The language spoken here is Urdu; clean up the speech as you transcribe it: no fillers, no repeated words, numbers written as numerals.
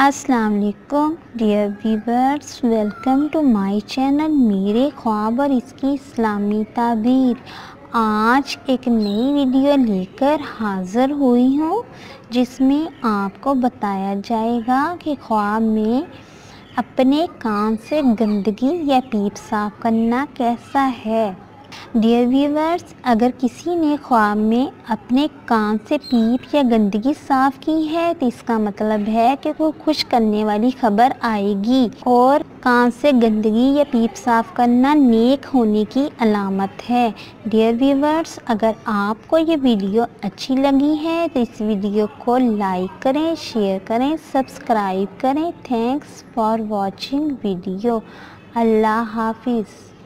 السلام علیکم dear viewers, welcome to my channel میرے خواب اور اس کی اسلامی تعبیر۔ آج ایک نئی ویڈیو لے کر حاضر ہوئی ہوں جس میں آپ کو بتایا جائے گا کہ خواب میں اپنے کان سے گندگی یا پیپ صاف کرنا کیسا ہے۔ ڈیئر ویورز، اگر کسی نے خواب میں اپنے کان سے پیپ یا گندگی صاف کی ہے تو اس کا مطلب ہے کہ وہ خوش کرنے والی خبر آئے گی، اور کان سے گندگی یا پیپ صاف کرنا نیک ہونے کی علامت ہے۔ ڈیئر ویورز، اگر آپ کو یہ ویڈیو اچھی لگی ہے تو اس ویڈیو کو لائک کریں، شیئر کریں، سبسکرائب کریں۔ Thanks for watching video. اللہ حافظ۔